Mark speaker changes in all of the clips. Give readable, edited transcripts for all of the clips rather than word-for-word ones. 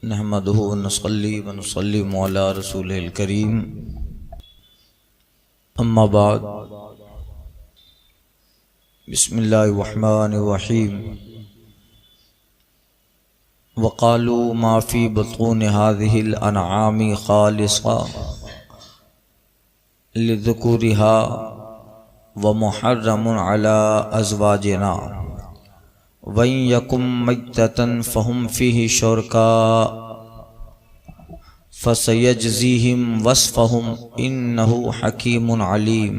Speaker 1: नहमदुहु व नसल्ली व नुसल्लिमु अला रसूलिल करीम। अम्मा बाद, बिस्मिल्लाहिर रहमानिर रहीम। वक़ालू मा फ़ी बुतून हाज़िहिल अनआमी ख़ालिसा लिज़ुकुरिहा व मुहर्रमुन अला अज़वाजिना वइन यकुम मैततन फ़हुम फ़ीहि शुरका फ़सयजज़ीहिम वस्फ़हुम इन्नहु हकीमुन अलीम।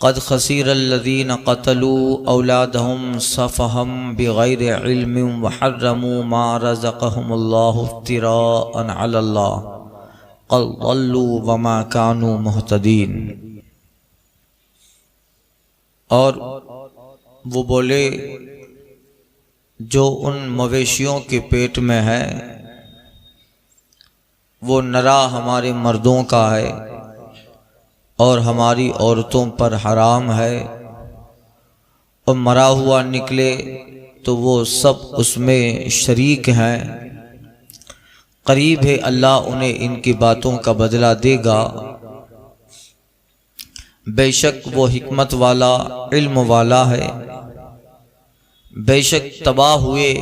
Speaker 1: क़द ख़सीरल्लज़ीन क़तलू औलादहुम सफ़हम बिग़ैरि इल्मिन व हर्रमू मा रज़क़हुमुल्लाहु इफ्तिराअन अलल्लाह क़द ज़ल्लू व मा कानू मुहतदीन। और वो बोले, जो उन मवेशियों के पेट में है वो नरा हमारे मर्दों का है और हमारी औरतों पर हराम है, और मरा हुआ निकले तो वो सब उसमें शरीक हैं। करीब है अल्लाह उन्हें इनकी बातों का बदला देगा। बेशक वो हिकमत वाला इल्म वाला है। बेशक तबाह हुए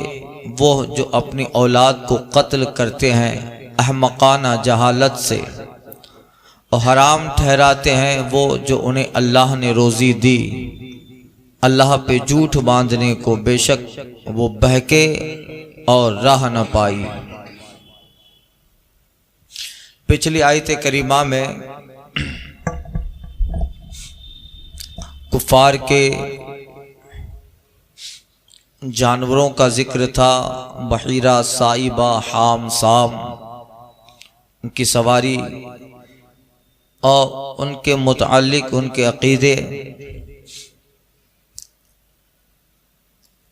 Speaker 1: वो जो अपनी औलाद को कत्ल करते हैं अहमकाना जहालत से, और हराम ठहराते हैं वो जो उन्हें अल्लाह ने रोज़ी दी अल्लाह पे झूठ बांधने को। बेशक वो बहके और राह न पाई। पिछली आयत करीमा में कुफार के जानवरों का जिक्र था। बहीरा, साइबा, हाम, साम, उनकी सवारी और उनके मुतालिक उनके अकीदे,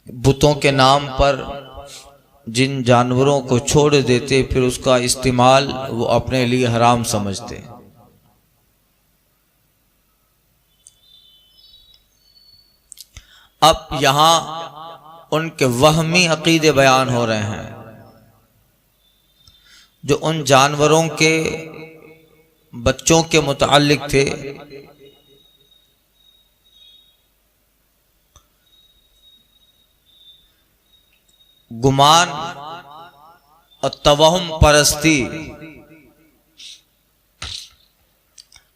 Speaker 1: बुतों के नाम पर जिन जानवरों को छोड़ देते फिर उसका इस्तेमाल वो अपने लिए हराम समझते। अब यहां उनके वहमी अकीदे बयान हो रहे हैं जो उन जानवरों के बच्चों के मुताल्लिक थे। गुमान और तवहम परस्ती,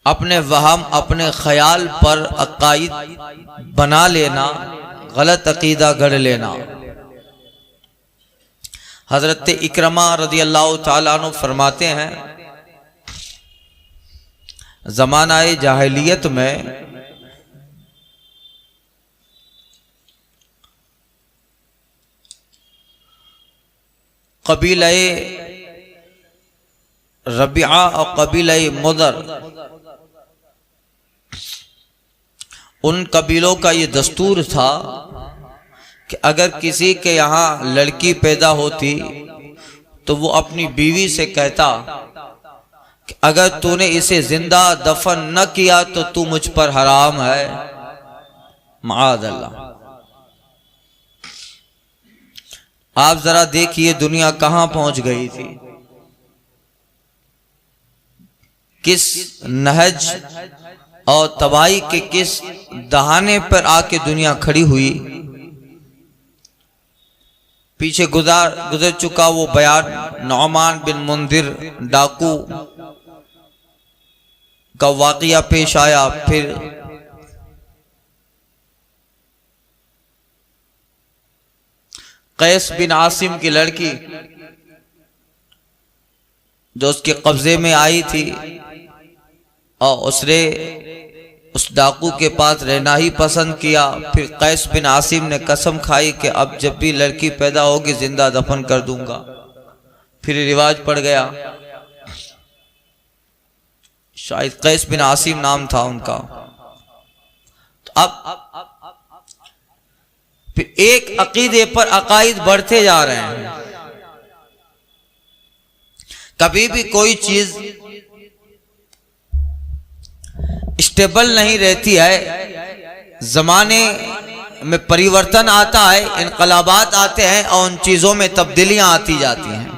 Speaker 1: अपने वहम अपने ख्याल पर अकायद बना लेना, गलत अकीदा गढ़ लेना। हजरत इकरमा रज़ी अल्लाह ताला अन्हु फरमाते हैं, ज़माना-ए जाहिलियत में कबीला-ए रबिया और कबीला-ए मुदर, उन कबीलों का ये दस्तूर था कि अगर किसी के यहाँ लड़की पैदा होती तो वो अपनी बीवी से कहता कि अगर तूने इसे जिंदा दफन न किया तो तू मुझ पर हराम है, माअज़ल्लाह। आप जरा देखिए दुनिया कहां पहुंच गई थी, किस नहज और तबाही के किस दहाने पर आके दुनिया खड़ी हुई। पीछे गुजर चुका वो बयान नौमान बिन मुंदिर डाकू का वाक़िया पेश आया। फिर कैस बिन आसिम की लड़की जो उसके कब्जे में आई थी और उसने उस डाकू के पास रहना ही पसंद किया। फिर कैस बिन आसिम ने कसम खाई कि अब जब भी लड़की पैदा होगी जिंदा दफन कर दूंगा। फिर रिवाज पड़ गया, शायद कैस बिन आसिम नाम था उनका। तो अब फिर एक अकीदे पर अकायद बढ़ते जा रहे हैं। कभी भी कोई चीज स्टेबल नहीं रहती है, जमाने में परिवर्तन आता है, इनकलाबात आते हैं और उन चीजों में तब्दीलियां आती जाती हैं।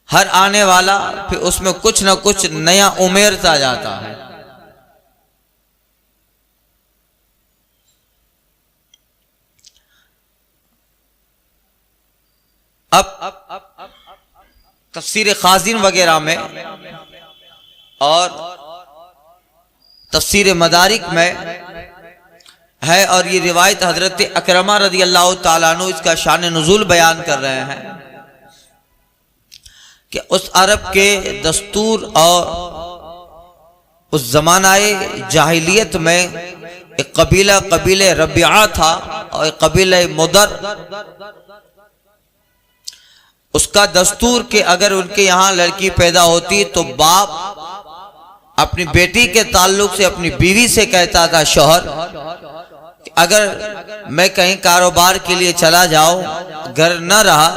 Speaker 1: हर आने वाला फिर उसमें कुछ ना कुछ नया उमेरता जाता है। अब तफसीर खाजिन वगैरह में और तफसीर मदारिक में है, और ये रिवायत हजरत अकरमा रज़ी अल्लाह ताला अन्हु इसका शान नुज़ूल बयान कर रहे हैं कि उस अरब के दस्तूर और उस जमानाए जाहिलियत में एक कबीले रबिया था और एक कबीले मुदर। उसका दस्तूर के अगर उनके यहाँ लड़की पैदा होती तो बाप अपनी बेटी के ताल्लुक से अपनी बीवी से कहता था, शौहर अगर मैं कहीं कारोबार के लिए चला जाऊं, घर न रहा,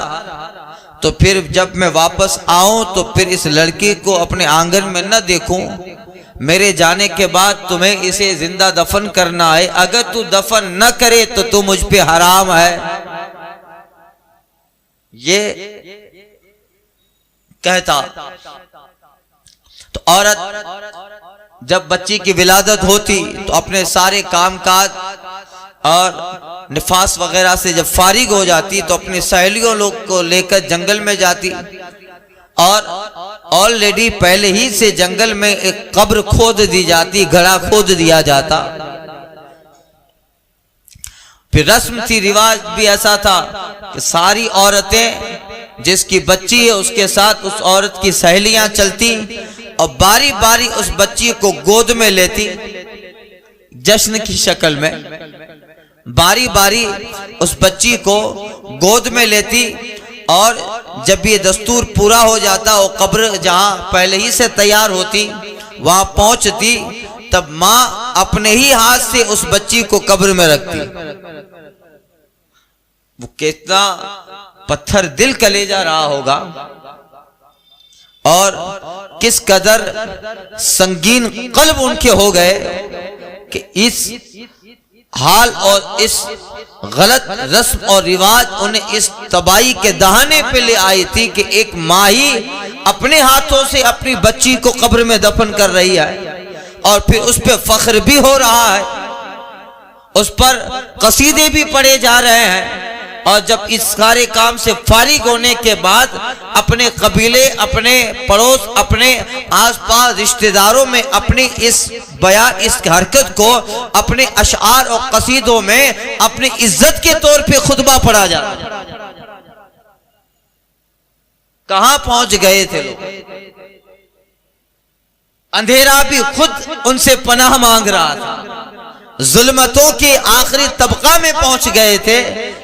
Speaker 1: तो फिर जब मैं वापस आऊं तो फिर इस लड़की को अपने आंगन में न देखूं। मेरे जाने के बाद तुम्हें इसे जिंदा दफन करना है, अगर तू दफन न करे तो तू मुझ पे हराम है। ये कहता। तो औरत जब बच्ची की विलादत होती तो अपने सारे कामकाज और निफास वगैरह से जब फारिग हो जाती तो अपनी सहेलियों लोग को लेकर जंगल में जाती, और ऑलरेडी पहले ही से जंगल में एक कब्र खोद दी जाती, घड़ा खोद दिया जाता। फिर रस्म थी, रिवाज भी ऐसा था कि सारी औरतें जिसकी बच्ची है उसके साथ उस औरत की सहेलियां चलती और बारी बारी उस बच्ची को गोद में लेती, जश्न की शक्ल में बारी बारी उस बच्ची को गोद में लेती। और जब ये दस्तूर पूरा हो जाता और कब्र जहां पहले ही से तैयार होती वहां पहुंचती, तब माँ अपने ही हाथ से उस बच्ची को कब्र में रखती। वो कितना पत्थर दिल कलेजा रहा होगा और किस कदर संगीन कल्ब उनके हो गए कि इस हाल और इस गलत रस्म और रिवाज उन्हें इस तबाही के दहाने पे ले आई थी कि एक माँ ही अपने हाथों से अपनी बच्ची को कब्र में दफन कर रही है और फिर उस पर फख्र भी हो रहा है, उस पर कसीदे भी पढ़े जा रहे हैं। और जब इस सारे काम से फारिग होने के बाद अपने कबीले, अपने पड़ोस, अपने आसपास रिश्तेदारों में अपनी इस बयान, इस हरकत को अपने अशआर और कसीदों में अपनी इज्जत के तौर पे खुतबा पढ़ा जा रहा है। कहां पहुंच गए थे लोग? अंधेरा भी खुद उनसे पनाह मांग रहा था, जुल्मतों के आखिरी तबका में पहुंच गए थे।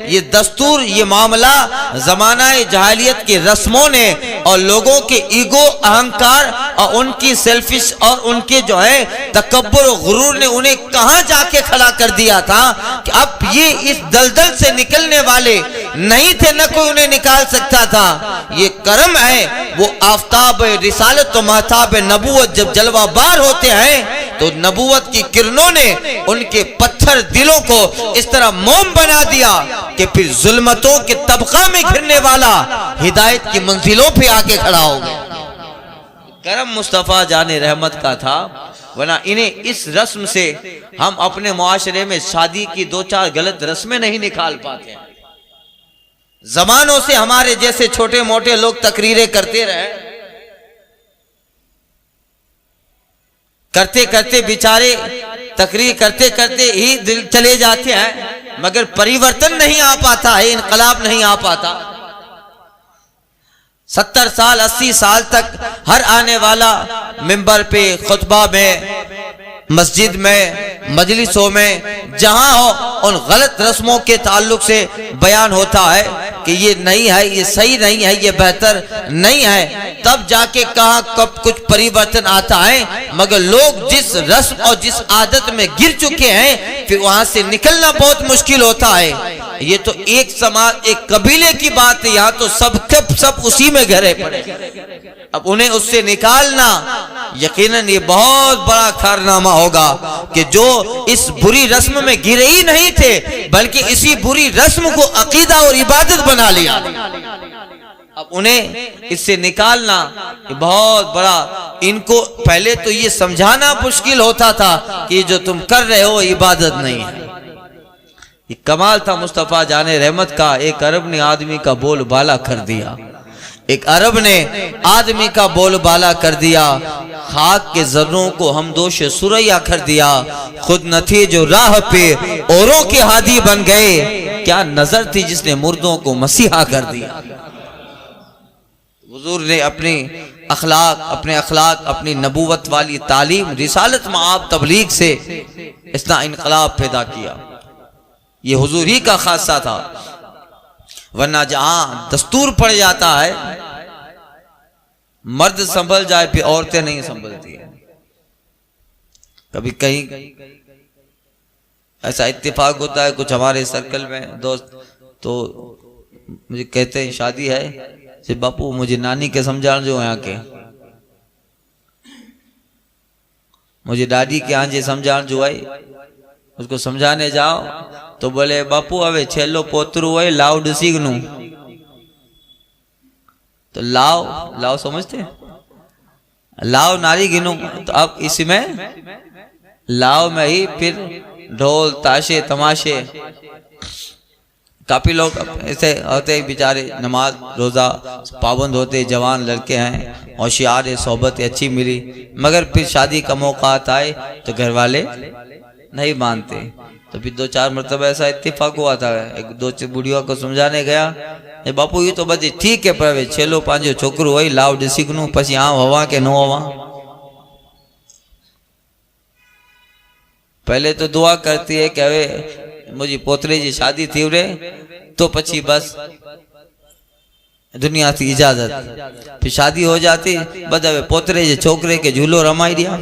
Speaker 1: ये दस्तूर, ये मामला जमानाए जहालियत की रस्मों ने और लोगों के ईगो, अहंकार और उनकी सेल्फिश और उनके जो है तकब्बुर और गुरूर ने उन्हें कहां जाके खड़ा कर दिया था कि अब ये इस दलदल से निकलने वाले नहीं थे, न कोई उन्हें निकाल सकता था। ये करम है, वो आफताब रिसालत तो महताब नबूवत जब जलवाबार होते हैं तो नबूवत की किरणों ने उनके पत्थर दिलों को इस तरह मोम बना दिया कि फिर जुल्मतों के तबका में घिरने वाला हिदायत की मंजिलों पे आके खड़ा हो गया। करम मुस्तफा जाने रहमत का था, वरना इन्हें इस रस्म से हम अपने मुआशरे में शादी की दो चार गलत रस्में नहीं निकाल पाते हैं। जमानों से हमारे जैसे छोटे मोटे लोग तकरीरें करते रहे, करते करते बेचारे तकरीर करते करते ही दिल चले जाते हैं, मगर परिवर्तन नहीं आ पाता है, इनकलाब नहीं आ पाता। 70 साल 80 साल तक हर आने वाला मिंबर पे, खुतबा में, मस्जिद में, मजलिसों में, जहां हो उन गलत रस्मों के ताल्लुक से बयान होता है कि ये नहीं है, ये सही नहीं है, ये बेहतर नहीं है। तब जाके कहां कब कुछ परिवर्तन आता है, मगर लोग जिस रस्म और जिस आदत में गिर चुके हैं फिर वहां से निकलना बहुत मुश्किल होता है। ये तो एक समाज, एक कबीले की बात है, यहाँ तो सब उसी में घिरे पड़े। अब उन्हें उससे निकालना यकीनन ये बहुत बड़ा कारनामा होगा कि जो इस बुरी रस्म में गिरे ही नहीं थे बल्कि इसी बुरी रस्म को अकीदा और इबादत बना लिया। अब उन्हें इससे निकालना ये बहुत बड़ा, इनको पहले तो ये समझाना मुश्किल होता था कि जो तुम कर रहे हो इबादत नहीं है। ये कमाल था मुस्तफ़ा जाने रहमत का। एक अरब ने आदमी का बोल बाला कर दिया, एक अरब ने आदमी का बोल बाला कर दिया। खाक के जर्रों को हम दोष सुरैया कर दिया, खुद न थी जो राह पे औरों के हादी बन गए। क्या नजर थी जिसने मुर्दों को मसीहा कर दिया। हुजूर ने अपने अखलाक अपनी नबूवत वाली तालीम रिसालत मआब तबलीग से इतना इनकलाब पैदा किया। ये हुजूर ही का खासा था, वरना जहां दस्तूर पड़ जाता है मर्द संभल जाए फिर औरतें नहीं संभलती है। कभी कहीं ऐसा इत्तेफाक होता है कुछ हमारे सर्कल में दोस्त, तो मुझे कहते हैं शादी है से बापू मुझे नानी के समझाण जो यहाँ के, मुझे दादी के यहाँ जे समझाण जो आई उसको समझाने जाओ तो बोले बापू हवे छेलो पोतरू है लाव डसी गनु। तो लाव समझते हैं, लाव नारी गिनू। तो अब इसमें लाव में ही फिर ढोल ताशे तमाशे, काफी लोग ऐसे होते बेचारे नमाज रोजा पाबंद होते, जवान लड़के हैं, होशियार है, सोहबत अच्छी मिली, मगर फिर शादी का मौका आता है तो घर वाले नहीं मानते। तो फिर 2-4 मरतबा ऐसा इत्तेफाक हुआ था, एक दो बुढ़ियों को समझाने गया, बापू ये तो बस ठीक है पर छेलो पांचो छोकरू वही लाव डिसिकनू पछी हाँ हवा के नो हवा। पहले तो दुआ करती है कि हवे मुझी पोतरी जी शादी थी रे तो पछी बस दुनिया की इजाजत, फिर शादी हो जाती बस हवे पोतरे जे छोकरे के झूलो रमाई दिया।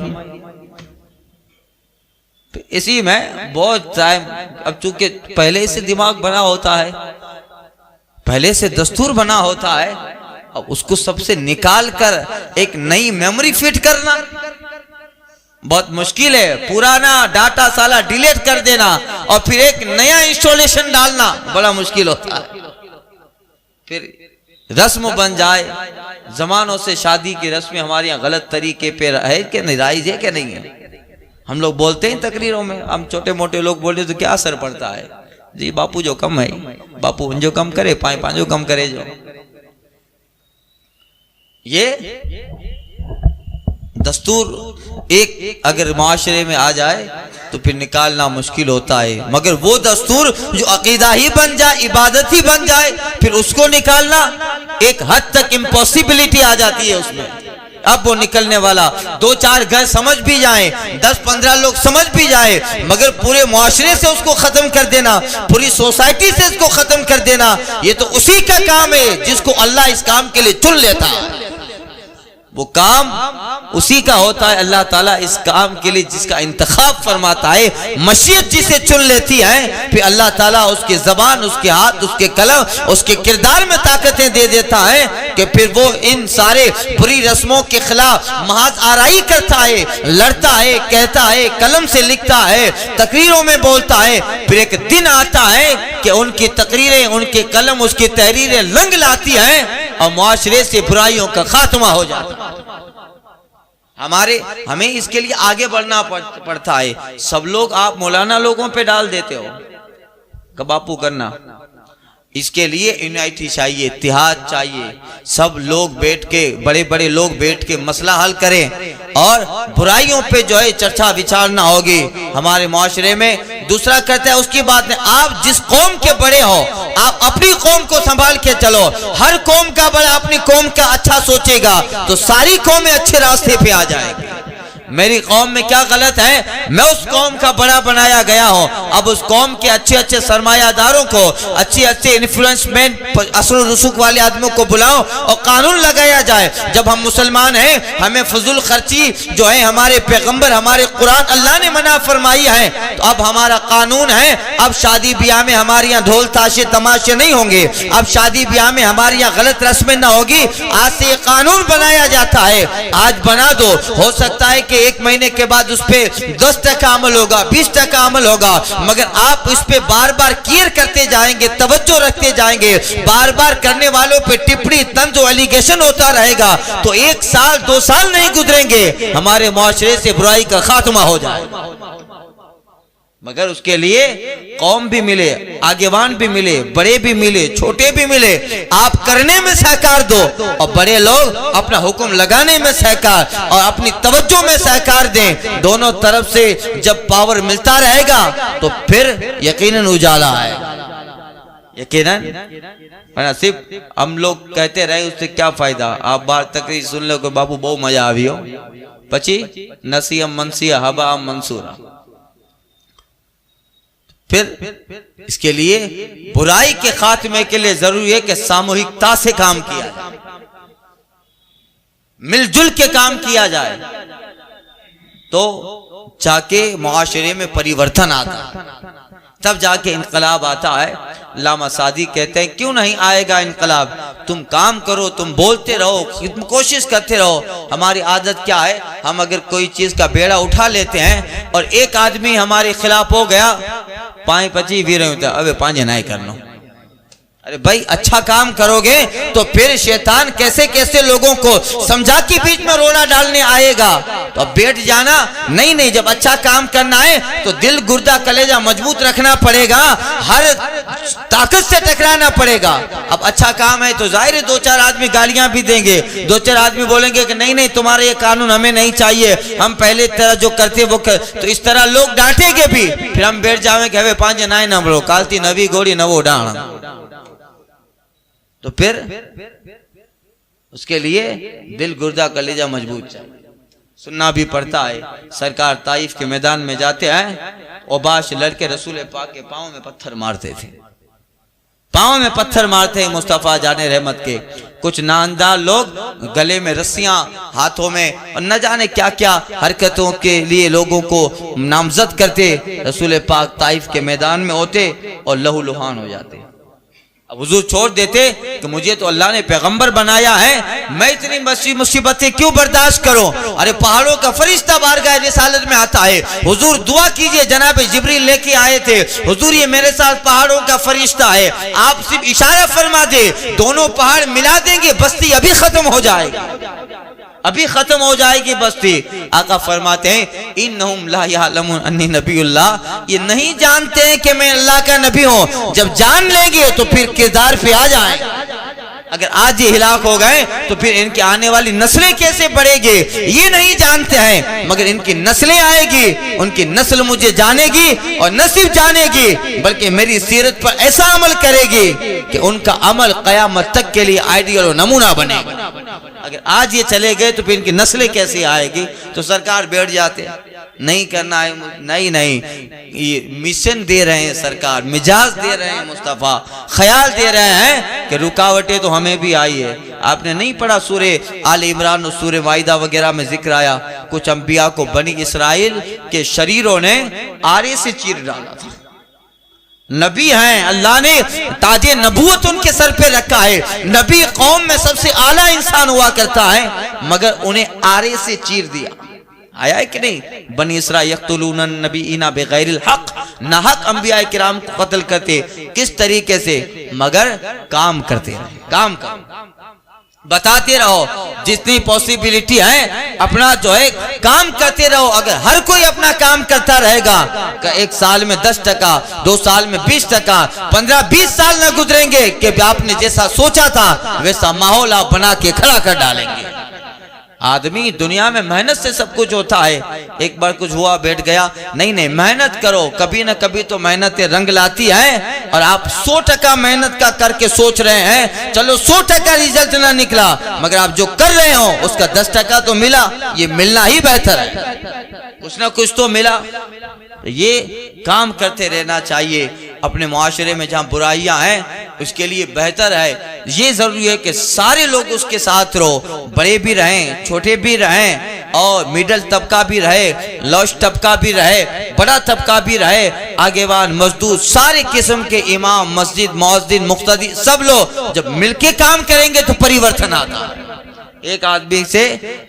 Speaker 1: इसी में बहुत टाइम, अब चूंकि पहले से दिमाग बना होता है, पहले से दस्तूर बना होता है, अब उसको सबसे निकाल कर एक नई मेमोरी फिट करना बहुत मुश्किल है। पुराना डाटा साला डिलीट कर देना और फिर एक नया इंस्टॉलेशन डालना बड़ा मुश्किल होता है। फिर रस्म बन जाए, जमानों से शादी की रस्में हमारे यहाँ गलत तरीके पे है कि नहीं, राइज है कि नहीं है। हम लोग बोलते हैं तकरीरों में, हम छोटे मोटे लोग बोलते तो क्या असर पड़ता है जी, बापू जो कम है बापू जो कम करे पांचो कम करे जो। ये दस्तूर एक अगर माशरे में आ जाए तो फिर निकालना मुश्किल होता है, मगर वो दस्तूर जो अकीदा ही बन जाए, इबादत ही बन जाए, फिर उसको निकालना एक हद तक इम्पॉसिबिलिटी आ जाती है उसमें। अब वो निकलने वाला 2-4 घर समझ भी जाएं, 10-15 लोग समझ भी जाए, मगर पूरे मुआशरे से उसको खत्म कर देना, पूरी सोसाइटी से इसको खत्म कर देना, ये तो उसी का काम है जिसको अल्लाह इस काम के लिए चुन लेता है। वो काम उसी का होता है, अल्लाह ताला इस काम के लिए जिसका इंतखाब फरमाता है, मशीयत जिसे चुन लेती है, फिर अल्लाह ताला उसके जबान, उसके हाथ, उसके कलम, उसके किरदार में ताकतें दे देता है कि फिर वो इन सारे बुरी रस्मों के खिलाफ महज आराई करता है, लड़ता है, कहता है, कलम से लिखता है, तकरीरों में बोलता है। फिर एक दिन आता है कि उनकी तकरीरें, उनके कलम, उसकी तहरीरें रंग लाती हैं और मुआशरे से बुराइयों का खात्मा हो जाता है। हमें इसके लिए आगे बढ़ना पड़ता है। सब लोग आप मौलाना लोगों पे डाल देते हो कि बापू करना, इसके लिए यूनाइटी चाहिए, इत्तेहाद चाहिए, सब लोग बैठ के, बड़े बड़े लोग बैठ के मसला हल करें और बुराइयों पे जो है चर्चा विचारना होगी हमारे माशरे में। दूसरा कहता है उसकी बात नहीं, आप जिस कौम के बड़े हो आप अपनी कौम को संभाल के चलो। हर कौम का बड़ा अपनी कौम का अच्छा सोचेगा तो सारी कौमें अच्छे रास्ते पे आ जाएगी। मेरी कौम में क्या गलत है, मैं उस कौम का बड़ा बनाया गया हूँ। अब उस कौम के अच्छे अच्छे सरमायादारों को, अच्छे अच्छे इन्फ्लुएंसमैन, असर रसूख वाले आदमियों को बुलाओ और कानून लगाया जाए। जब हम मुसलमान हैं, हमें फजूल खर्ची जो है हमारे पैगंबर, हमारे कुरान अल्लाह ने मना फरमाई है, तो अब हमारा कानून है, अब शादी ब्याह में हमारे यहाँ ढोल ताशे तमाशे नहीं होंगे, अब शादी ब्याह में हमारे यहाँ गलत रस्में ना होगी। आज से ये कानून बनाया जाता है, आज बना दो, हो सकता है कि 1 महीने के बाद उस पे 10% अमल होगा, 20% अमल होगा, मगर आप उस पे बार बार केयर करते जाएंगे, तवज्जो रखते जाएंगे, बार बार करने वालों पे टिप्पणी तंज और एलिगेशन होता रहेगा, तो 1 साल 2 साल नहीं गुजरेंगे हमारे मुआशरे से बुराई का खात्मा हो जाए। मगर उसके लिए कौम भी मिले, आगेवान भी मिले, बड़े भी मिले, छोटे भी मिले, आप करने में सहकार दो और बड़े लोग अपना हुक्म लगाने में सहकार और अपनी तवज्जो में सहकार दें। दोनों तरफ से जब पावर मिलता रहेगा तो फिर यकीनन उजाला आएगा, यकीनन। वरना सिर्फ हम लोग कहते रहे उससे क्या फायदा। आप बार तकरीर सुन लो कि बाबू बहुत मजा आवी हो, पची नसीम मनसिया हबा मंसूरा। फिर इसके लिए बुराई के खात्मे के लिए जरूरी है कि सामूहिकता से काम किया जाए, मिलजुल के काम किया जाए, तो जाके मुआशरे में परिवर्तन आता है, तब जाके इनकलाब आता है। लामा सादी कहते हैं क्यों नहीं आएगा इनकलाब, तुम काम करो, तुम बोलते रहो, तुम कोशिश करते रहो। हमारी आदत क्या है, हम अगर कोई चीज का बेड़ा उठा लेते हैं और एक आदमी हमारे खिलाफ हो गया, 5-25 भी रहे, अबे 5 नहीं करना। अरे भाई अच्छा काम करोगे तो फिर शैतान कैसे कैसे लोगों को समझा के बीच में रोड़ा डालने आएगा, तो अब बैठ जाना नहीं। नहीं, जब अच्छा काम करना है तो दिल गुर्दा कलेजा मजबूत रखना पड़ेगा, हर ताकत से टकराना पड़ेगा। अब अच्छा काम है तो जाहिर है 2-4 आदमी गालियां भी देंगे, 2-4 आदमी बोलेंगे कि नहीं नहीं तुम्हारा ये कानून हमें नहीं चाहिए, हम पहले तरह जो करते वो कर, तो इस तरह लोग डांटेंगे भी, फिर हम बैठ जाएंगे हमें 5 नाई ना बोलो, कालती नवी गोड़ी नवो डाण। तो फिर उसके लिए दिल गुर्दा कलेजा मजबूत चाहिए। सुनना भी पड़ता है, सरकार ताइफ के मैदान में जाते हैं, ओबाश लड़के रसूल पाक के पांव में पत्थर मारते थे, पांव में पत्थर मारते हैं मुस्तफा जाने रहमत के। कुछ नामदार लोग गले में रस्सियां, हाथों में और न जाने क्या क्या हरकतों के लिए लोगों को नामजद करते। रसूल पाक ताइफ के मैदान में होते और लहू लुहान हो जाते। अब हुजूर छोड़ देते कि मुझे तो अल्लाह ने पैगंबर बनाया है, मैं इतनी मुसीबतें क्यों बर्दाश्त करूं। अरे पहाड़ों का फरिश्ता बारगाह रिसालत में आता है, हुजूर दुआ कीजिए, जनाब जिब्रील लेके आए थे, हुजूर ये मेरे साथ पहाड़ों का फरिश्ता है, आप सिर्फ इशारा फरमा दे, दोनों पहाड़ मिला देंगे, बस्ती अभी खत्म हो जाएगी, अभी खत्म हो जाएगी बस्ती। आका फरमाते हैं इन्नहुम ला यअलमून अन्नी नबियुल्लाह, ये नहीं जानते हैं कि मैं अल्लाह का नबी हूं। जब जान लेंगे तो फिर किरदार पे आ जाएंगे। अगर आज ये हिलाक हो गए तो फिर इनकी आने वाली नस्लें कैसे बढ़ेगी, ये नहीं जानते हैं, मगर इनकी नस्लें आएगी, उनकी नस्ल मुझे जानेगी और न सिर्फ जानेगी बल्कि मेरी सीरत पर ऐसा अमल करेगी कि उनका अमल कयामत तक के लिए आइडियल और नमूना बनेगा। अगर आज ये चले गए तो फिर इनकी नस्लें कैसी आएगी। तो सरकार बैठ जाते, नहीं करना है, नहीं नहीं, ये मिशन दे रहे हैं सरकार, मिजाज दे रहे हैं मुस्तफा, ख्याल दे रहे हैं कि रुकावटें तो हमें भी आई है। आपने नहीं पढ़ा सूरे आल इमरान और सूरे वाइदा वगैरह में जिक्र आया, कुछ अंबिया को बनी इसराइल के शरीरों ने आरे से चीर डाला था। नबी हैं, अल्लाह ने ताजे नबूवत उनके सर पे रखा है, नबी कौम में सबसे आला इंसान हुआ करता है, मगर उन्हें आरे से चीर दिया। आया है कि नहीं, बनी इसराइल यक़्तुलून नबीना बिगैरिल हक़, नाहक अंबिया किराम को कत्ल करते, किस तरीके से, मगर काम करते रहे, काम कर बताते रहो, जितनी पॉसिबिलिटी है अपना जो है काम करते रहो। अगर हर कोई अपना काम करता रहेगा, 1 साल में 10%, 2 साल में 20%, 15-20 साल न गुजरेंगे कि आपने जैसा सोचा था वैसा माहौल आप बना के खड़ा कर डालेंगे। आदमी दुनिया में मेहनत से सब कुछ होता है। एक बार कुछ हुआ बैठ गया, नहीं नहीं, मेहनत करो, कभी ना कभी तो मेहनत रंग लाती है। और आप 100% मेहनत का करके सोच रहे हैं, चलो 100% रिजल्ट ना निकला, मगर आप जो कर रहे हो उसका 10% तो मिला, ये मिलना ही बेहतर है, कुछ ना कुछ तो मिला। ये काम करते रहना चाहिए। अपने मुआशरे में जहाँ बुराइयां हैं उसके लिए बेहतर है, ये जरूरी है कि सारे लोग उसके साथ रहो, बड़े भी रहें, छोटे भी रहें, और मिडिल तबका भी रहे, लॉश तबका भी रहे, बड़ा तबका भी रहे, आगेवान, मजदूर, सारे किस्म के इमाम, मस्जिद, मुअज्जिन, मुक्तदी, सब लोग जब मिलके काम करेंगे तो परिवर्तन आता है। एक आदमी से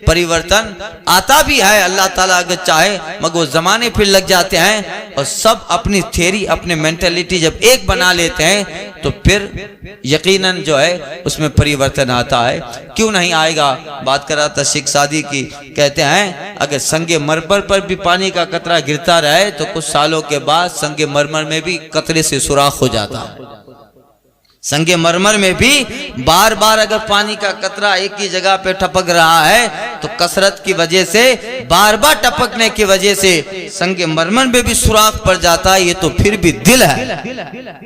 Speaker 1: परिवर्तन आता भी है अल्लाह ताला अगर चाहे, मगर वो जमाने फिर लग जाते हैं। और सब अपनी थ्योरी, अपने मेंटेलिटी जब एक बना लेते हैं तो फिर यकीनन जो है उसमें परिवर्तन आता है। क्यों नहीं आएगा? बात कर रहा था शेख सादी की, कहते हैं अगर संगे मरमर पर भी पानी का कतरा गिरता रहे तो कुछ सालों के बाद संगे मरमर में भी कतरे से सुराख हो जाता है। संगे मरमर में भी बार बार अगर पानी का कतरा एक ही जगह पे टपक रहा है तो कसरत की वजह से, बार बार टपकने की वजह से संगे मरमर में भी सुराख पड़ जाता है। ये तो फिर भी दिल है,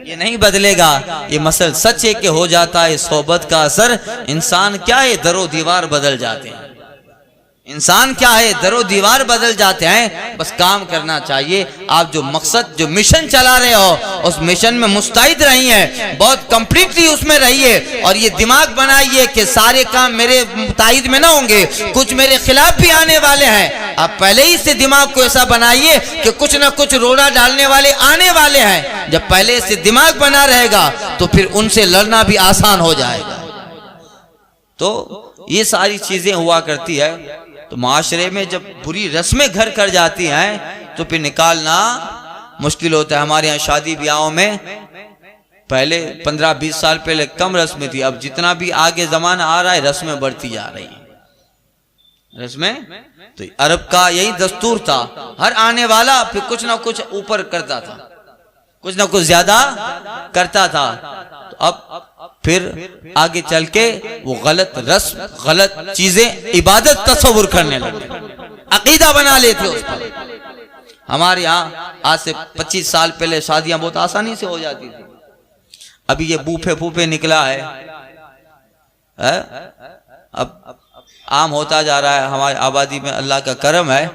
Speaker 1: ये नहीं बदलेगा। ये मसल सच है कि हो जाता है सोबत का असर। इंसान क्या है, दरो दीवार बदल जाते हैं। इंसान क्या है, दरो दीवार बदल जाते हैं। बस काम करना चाहिए। आप जो मकसद, जो मिशन चला रहे हो उस मिशन में मुस्तैद रहिए, बहुत कंप्लीटली उसमें रहिए। और ये दिमाग बनाइए कि सारे काम मेरे मुताइद में ना होंगे, कुछ मेरे खिलाफ भी आने वाले हैं। आप पहले ही से दिमाग को ऐसा बनाइए कि कुछ ना कुछ रोड़ा डालने वाले आने वाले हैं। जब पहले से दिमाग बना रहेगा तो फिर उनसे लड़ना भी आसान हो जाएगा। तो ये सारी चीजें हुआ करती है। तो माशरे में जब बुरी रस्में घर कर जाती हैं तो फिर निकालना मुश्किल होता है। हमारे यहाँ शादी ब्याहों में पहले 15-20 साल पहले कम रस्में थी, अब जितना भी आगे जमाना आ रहा है रस्में बढ़ती जा रही हैं। रस्में तो अरब का यही दस्तूर था, हर आने वाला फिर कुछ ना कुछ ऊपर करता था, कुछ ना कुछ ज्यादा करता था। तो अब फिर आगे चल के वो गलत रस्म, गलत चीजें इबादत तस्वुर करने लगे, अकीदा बना लेते उस पर। हमारे यहाँ आज से 25 साल पहले शादियां बहुत आसानी से हो जाती थी। अभी ये बूफे फूफे निकला है, अब आम होता जा रहा है। हमारी आबादी में अल्लाह का करम है,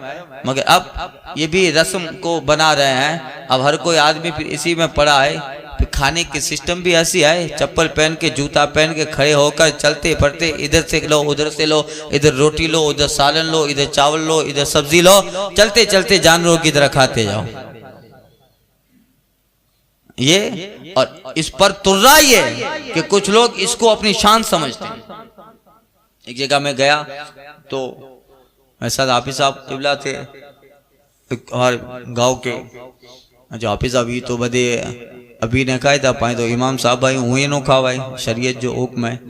Speaker 1: मगर अब ये भी रस्म को बना रहे हैं। अब हर कोई आदमी फिर इसी में पड़ा है। फिर खाने की सिस्टम भी ऐसी है, चप्पल पहन के, जूता पहन के खड़े होकर चलते फिरते, इधर से लो, उधर से लो, इधर रोटी लो, उधर सालन लो, इधर चावल लो, इधर सब्जी लो, चलते चलते जानवरों की तरह खाते जाओ। ये और इस पर तुर्रा ये कि कुछ लोग इसको अपनी शान समझते हैं। एक जगह में गया तो ऐसा हाफिज साहब किबला थे और गांव के जो हाफिज अभी तो बदे अभी ने कहा था पाए तो इमाम साहब भाई हुए नो खा भाई शरीयत जो हुक्म है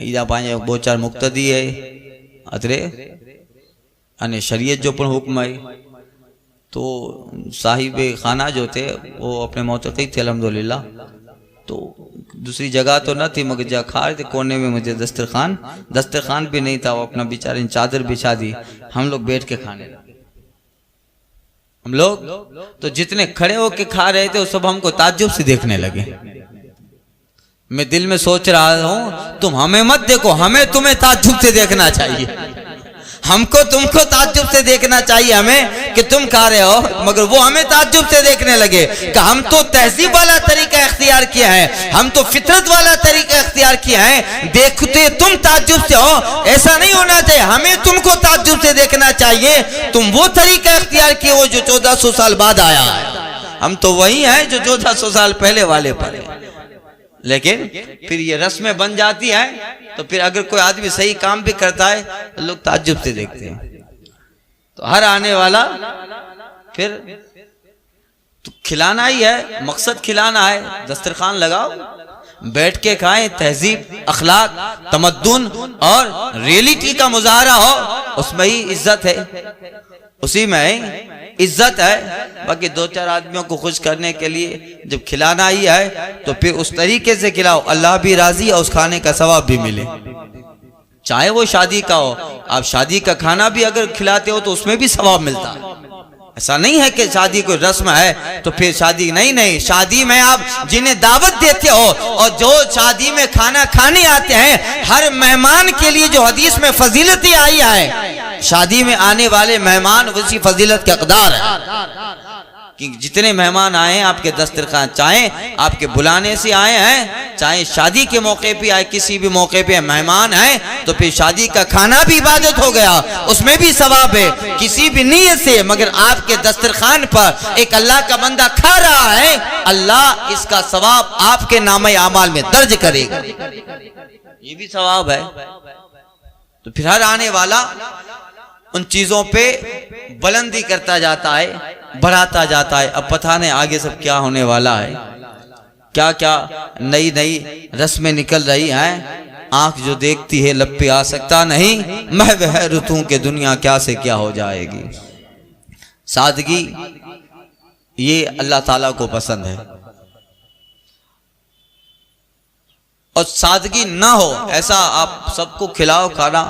Speaker 1: ईदा पाए 2-4 मुक्तदी है अतरे अने शरीयत जो पण हुक्म है। तो साहिब खाना जो थे वो अपने मोतक़ी थे अल्हम्दुलिल्लाह। तो दूसरी जगह तो न थी, मगर जहाँ खा रहे थे कोने में मुझे दस्तरखान भी नहीं था। वो अपना बेचारे चादर बिछा दी, हम लोग बैठ के खाने लगे। हम लोग तो जितने खड़े होके खा रहे थे वो सब हमको ताज्जुब से देखने लगे। मैं दिल में सोच रहा हूँ तुम हमें मत देखो, हमें तुम्हें ताज्जुब से देखना चाहिए, हमको तुमको ताज्जुब से देखना चाहिए हमें कि तुम खा रहे हो, मगर वो हमें ताज्जुब से देखने लगे कि हम तो तहजीब वाला तरीका इख्तियार किया है, हम तो फितरत वाला तरीका इख्तियार किया है, देखते तुम ताज्जुब से हो। ऐसा नहीं होना चाहिए, हमें तुमको ताज्जुब से देखना चाहिए। तुम वो तरीका इख्तियार किए वो जो 1400 साल बाद आया है, हम तो वही हैं जो 1400 साल पहले वाले पर। लेकिन फिर ये रस्में बन जाती है तो फिर अगर कोई आदमी सही काम भी करता है तो लोग ताज्जुब से देखते हैं। तो हर आने वाला फिर तो खिलाना ही है, मकसद खिलाना है। दस्तरखान लगाओ, बैठ के खाएं, तहजीब, अखलाक, तमद्दुन और रियलिटी का मुजाहरा हो, उसमें ही इज्जत है, उसी में इज्जत है। बाकी 2-4 आदमियों को खुश करने के लिए जब खिलाना ही है तो फिर उस तरीके से खिलाओ, अल्लाह भी राजी और उस खाने का सवाब भी मिले। चाहे वो शादी का हो। आप शादी का खाना भी अगर खिलाते हो तो उसमें भी सवाब मिलता है। ऐसा नहीं है कि शादी कोई रस्म है तो फिर शादी नहीं, नहीं, शादी में आप जिन्हें दावत देते हो और जो शादी में खाना खाने आते हैं, हर मेहमान के लिए जो हदीस में फजीलतें आई है, शादी में आने वाले मेहमान उसी फजीलत के हकदार है कि जितने मेहमान आए हैं आपके दस्तरखान, चाहे आपके बुलाने से आए हैं, चाहे शादी के मौके पे आए, किसी भी मौके पे मेहमान हैं, तो फिर शादी का खाना भी इबादत हो गया, उसमें भी सवाब है। किसी भी नीयत से मगर आपके दस्तरखान पर एक अल्लाह का बंदा खा रहा है, अल्लाह इसका सवाब आपके नामे आमाल में दर्ज करेगा, ये भी सवाब है। तो फिर हर आने वाला उन चीजों पे बुलंदी करता जाता है, बढ़ाता जाता है। अब पता नहीं आगे सब क्या होने वाला है, क्या क्या नई नई रस्में निकल रही हैं। आंख जो देखती है लब पे आ सकता नहीं, महव है रुतों के दुनिया क्या से क्या हो जाएगी। सादगी ये अल्लाह ताला को पसंद है, और सादगी ना हो ऐसा आप सबको खिलाओ खाना,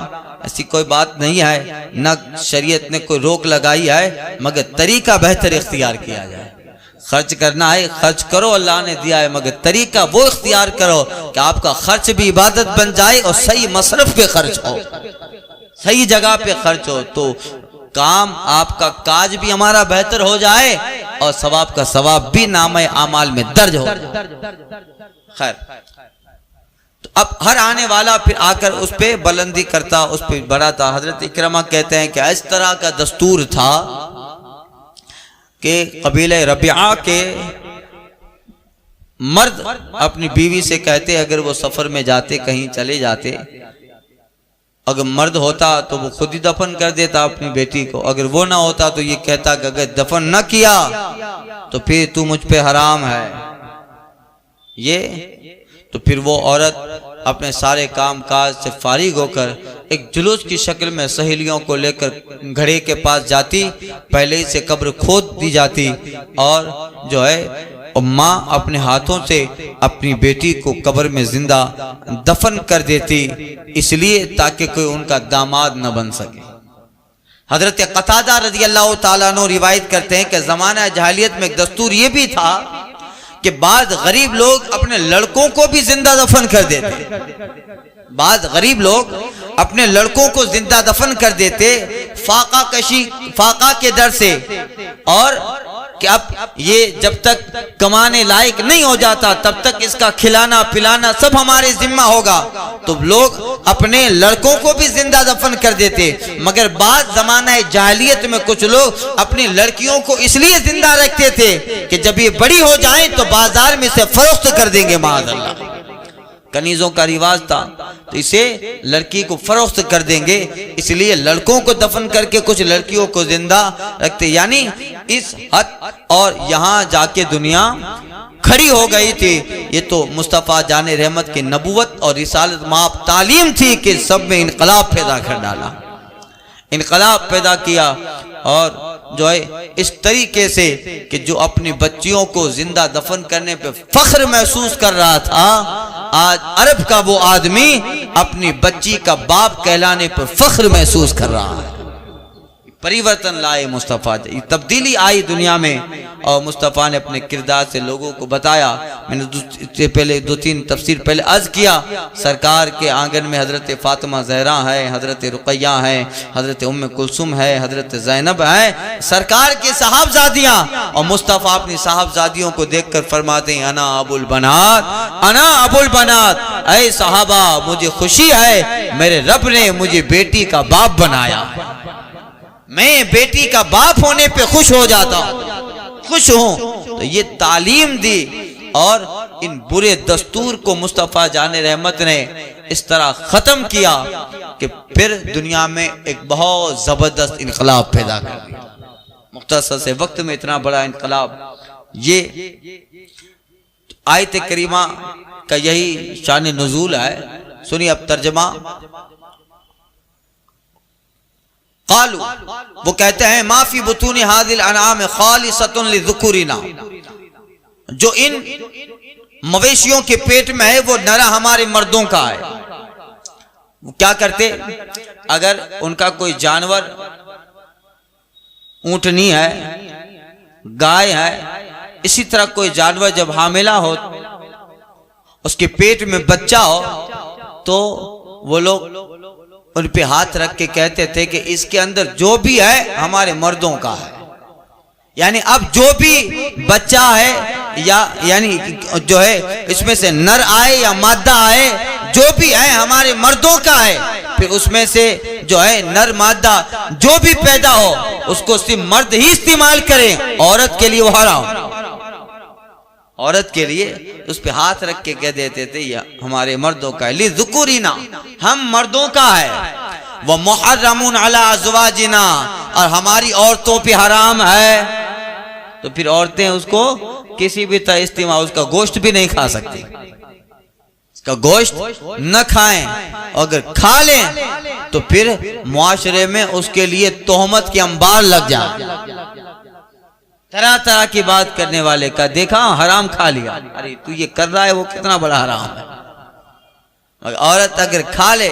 Speaker 1: ऐसी कोई बात नहीं है, ना शरीयत ने कोई रोक लगाई है, मगर तरीका बेहतर इख्तियार किया जाए। खर्च करना है, खर्च करो, अल्लाह ने दिया है, मगर तरीका वो इख्तियार करो कि आपका खर्च भी इबादत बन जाए और सही मसरफ पे खर्च हो, सही जगह पे खर्च हो, तो काम आपका काज भी हमारा बेहतर हो जाए और सवाब का सवाब भी नामे आमाल में दर्ज हो। खैर, तो अब हर आने वाला फिर आकर उस पे बुलंदी करता, उस पे बढ़ाता। हजरत इकरमा कहते हैं कि इस तरह का दस्तूर था कि कबीले रबिया के मर्द अपनी बीवी से कहते, अगर वो सफर में जाते, कहीं चले जाते, अगर मर्द होता तो वो खुद ही दफन कर देता अपनी बेटी को, अगर वो ना होता तो ये कहता कि अगर दफन न किया तो फिर तू मुझ पे हराम है। ये तो फिर वो औरत अपने सारे काम काज से फारिग होकर एक जुलूस की शक्ल में सहेलियों को लेकर घड़े के पास जाती, पहले ही से कब्र खोद दी जाती, और जो है माँ अपने हाथों से अपनी बेटी को कब्र में जिंदा दफन कर देती, इसलिए ताकि कोई उनका दामाद न बन सके। हजरत कतादा रज़ी अल्लाह ताला अन्हु रिवायत करते हैं कि ज़माना जहालियत में एक दस्तूर ये भी था कि बाद गरीब लोग अपने लड़कों को भी जिंदा दफन कर देते, बाद गरीब लोग अपने लड़कों को जिंदा दफन कर देते फाका के डर से, और कि अब ये जब तक कमाने लायक नहीं हो जाता तब तक इसका खिलाना पिलाना सब हमारे जिम्मा होगा, तो लोग अपने लड़कों को भी जिंदा दफन कर देते। मगर बाद जमाना जाहिलियत में कुछ लोग अपनी लड़कियों को इसलिए जिंदा रखते थे कि जब ये बड़ी हो जाएं तो बाजार में से फरोख्त कर देंगे। माअज़ल्लाह, कनीजों का रिवाज था, तो इसे लड़की को फरोख्त कर देंगे, इसलिए लड़कों को दफन करके कुछ लड़कियों को जिंदा रखते। यानी इस हद और यहाँ जाके दुनिया खड़ी हो गई थी। ये तो मुस्तफ़ा जाने रहमत की नबूवत और रिसालत माप तालीम थी कि सब में इनकलाब पैदा कर डाला, इनकलाब पैदा किया। और जो है इस तरीके से कि जो अपनी बच्चियों को जिंदा दफन करने पे फख्र महसूस कर रहा था, आज अरब का वो आदमी अपनी बच्ची का बाप कहलाने पर फख्र महसूस कर रहा है। परिवर्तन लाए मुस्तफ़ा, तब्दीली आई दुनिया में, और मुस्तफ़ा ने अपने किरदार से लोगों को बताया। मैंने पहले 2-3 तफसीर पहले अर्ज किया, सरकार के आंगन में हजरत फातिमा ज़हरा है, हजरत रुक़ैया है, हजरत उम्मे कुलसुम है, हजरत ज़ैनब है, सरकार के साहबजादियाँ, और मुस्तफ़ा अपनी साहबजादियों को देखकर फरमाते हैं अना अबुल बनात, अना अबुल बनात, ऐ सहाबा मुझे खुशी है मेरे रब ने मुझे बेटी का बाप बनाया, मैं बेटी का बाप होने पे खुश हो जाता हूं, खुश हूं। तो ये तालीम दी, और इन बुरे दस्तूर को मुस्तफ़ा जाने रहमत ने इस तरह खत्म किया कि फिर दुनिया में एक बहुत जबरदस्त इनकलाब पैदा कर दिया। मुख्तसर से वक्त में इतना बड़ा इनकलाब, ये आयत करीमा का यही शान नुज़ूल है। सुनिए अब तर्जमा। कालू, वो कहते हैं माफी बुतूनी हादिल अनाम खालिसतुन लिज़ुकुरिना, जो इन मवेशियों के पेट में है वो नरा हमारे मर्दों का है, वो क्या करते, अगर उनका कोई जानवर, ऊंटनी है, गाय है, इसी तरह कोई जानवर जब हामिला हो, उसके पेट में बच्चा हो, तो वो लोग उन पे हाथ रख के कहते थे कि इसके अंदर जो भी है हमारे मर्दों का है। यानी अब जो भी बच्चा है या यानी जो है इसमें से नर आए या मादा आए, जो भी है हमारे मर्दों का है। फिर उसमें से जो है नर मादा जो भी पैदा हो उसको सिर्फ मर्द ही इस्तेमाल करें, औरत के लिए वो हराम। औरत के लिए उस पे हाथ रख के कह देते थे ये हमारे मर्दों का है, ली ज़ुकुरिना, हम मर्दों का है, वह मुहर्रमुन अला अज़वाजिना, और हमारी औरतों पे हराम है। तो फिर औरतें उसको किसी भी तरह इस्तेमाल, उसका गोश्त भी नहीं खा सकती, उसका गोश्त न खाएं, अगर खा लें तो फिर मुआशरे में उसके लिए तोहमत के अंबार लग जाए। तरह तरह की बात करने वाले का देखा हराम खा लिया, अरे तू ये कर रहा है वो कितना बड़ा हराम है। मगर औरत अगर खा ले,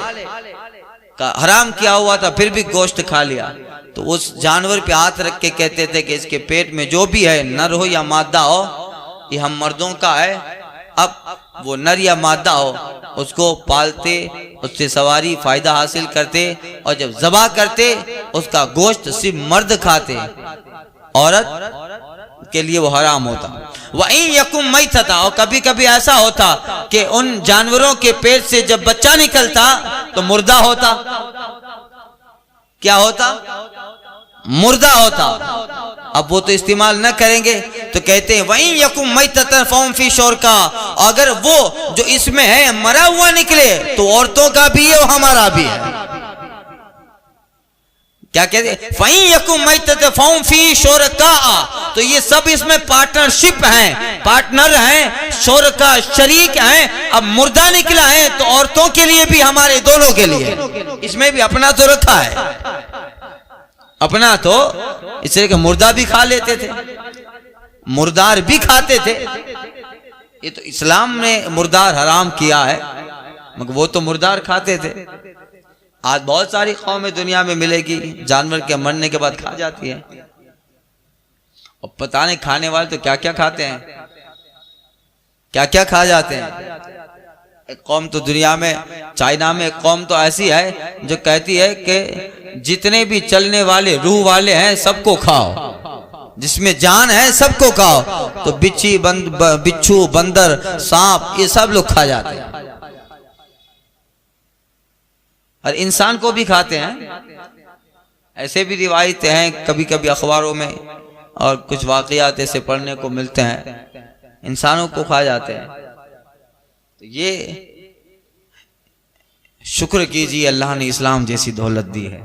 Speaker 1: का हराम किया हुआ था फिर भी गोश्त खा लिया, तो उस जानवर पे हाथ रख के कहते थे कि इसके पेट में जो भी है, नर हो या मादा हो, ये हम मर्दों का है। अब वो नर या मादा हो उसको पालते, उससे सवारी फायदा हासिल करते, और जब ज़बा करते उसका गोश्त सिर्फ मर्द खाते, औरत के लिए वो हराम होता। वहीं यकुम मैतता, और कभी कभी ऐसा होता कि उन जानवरों के पेट से जब बच्चा निकलता तो मुर्दा होता। क्या होता? मुर्दा होता। अब वो तो इस्तेमाल न करेंगे, तो कहते हैं वहीं यकुम मैततन फहुम फी शुरका, अगर वो जो इसमें है मरा हुआ निकले तो औरतों का भी है और हमारा भी है। क्या कहते हैं? वहीं यकुम मैततन फहुम फी शुरका, तो ये सब इसमें पार्टनरशिप है, पार्टनर हैं, शुरका शरीक हैं। अब मुर्दा निकला है तो औरतों के लिए भी हमारे दोनों के लिए, इसमें भी अपना तो रखा है, अपना तो, इसलिए कि मुर्दा भी खा लेते थे, मुर्दार भी खाते थे। ये तो इस्लाम ने मुर्दार हराम किया है, मगर वो तो मुर्दार खाते थे। आज बहुत सारी कौमें दुनिया में मिलेगी जानवर के मरने के बाद खा जाती है, और पता नहीं खाने वाले तो क्या क्या खाते हैं, क्या क्या खा जाते हैं। एक कौम तो दुनिया में, चाइना में एक कौम तो ऐसी है जो कहती है कि जितने भी चलने वाले रूह वाले हैं सबको खाओ, जिसमें जान है सबको खाओ। तो बिच्छू, बंदर, सांप, ये सब लोग खा जाते हैं, और इंसान को भी खाते हैं। ऐसे भी रिवायतें हैं कभी कभी अखबारों में, और कुछ वाकयात ऐसे पढ़ने को मिलते हैं, इंसानों को खा जाते हैं। तो ये शुक्र कीजिए अल्लाह ने इस्लाम जैसी दौलत दी है,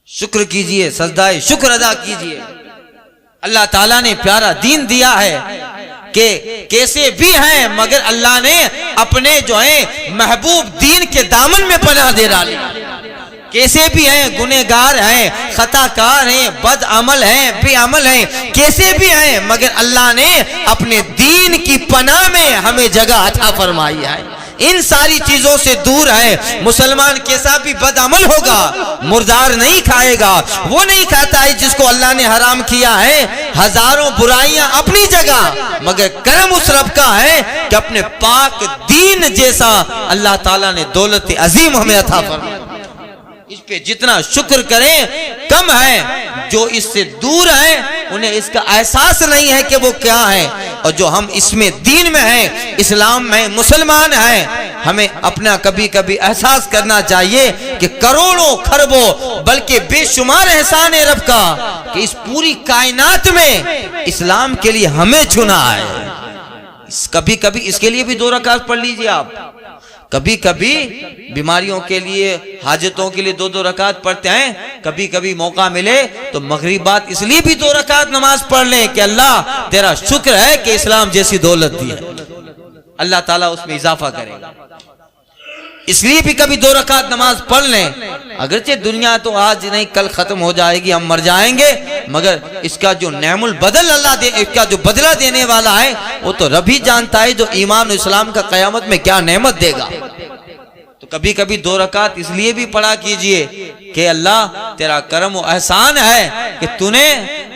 Speaker 1: शुक्र कीजिए, सजदाए शुक्र अदा कीजिए। अल्लाह ताला ने प्यारा दीन दिया है कि कैसे भी हैं मगर अल्लाह ने अपने जो है महबूब दीन के दामन में पनाह दे डाली। कैसे भी हैं, गुनहगार हैं, खताकार हैं, बद अमल हैं, बेअमल हैं, कैसे भी हैं, मगर अल्लाह ने अपने दीन की पनाह में हमें जगह अता फरमाई है। इन सारी चीजों से दूर है। मुसलमान कैसा भी बदअमल होगा, मुर्दार नहीं खाएगा, वो नहीं खाता है जिसको अल्लाह ने हराम किया है। हजारों बुराइयां अपनी जगह, मगर करम उस रब का है कि अपने पाक दीन जैसा अल्लाह ताला ने दौलत अजीम हमें अता फरमाई। इस पे जितना शुक्र करें कम है। जो इससे दूर है उन्हें इसका एहसास नहीं है कि वो क्या है, और जो हम इसमें दीन में हैं, इस्लाम में मुसलमान हैं, हमें अपना कभी कभी एहसास करना चाहिए कि करोड़ों खरबों बल्कि बेशुमार एहसान है रब का कि इस पूरी कायनात में इस्लाम के लिए हमें चुना है। कभी कभी इसके लिए भी 2 रकात पढ़ लीजिए आप। कभी कभी बीमारियों के लिए, हाजतों के लिए 2-2 रकात पढ़ते हैं। कभी कभी मौका मिले तो मगरिबात इसलिए भी 2 रकात नमाज पढ़ लें कि अल्लाह तेरा शुक्र है कि इस्लाम जैसी दौलत दी है। अल्लाह ताला उसमें इजाफा करेगा। इसलिए भी कभी 2 रकात नमाज पढ़ लें। अगरचे दुनिया तो आज नहीं कल खत्म हो जाएगी, हम मर जाएंगे, मगर इसका जो नेमुल बदल अल्लाह दे, इसका जो बदला देने वाला है वो तो रब ही जानता है, जो ईमान और इस्लाम का क़यामत में क्या नेमत देगा। तो कभी कभी 2 रकात इसलिए भी पढ़ा कीजिए कि अल्लाह तेरा करम और एहसान है कि तूने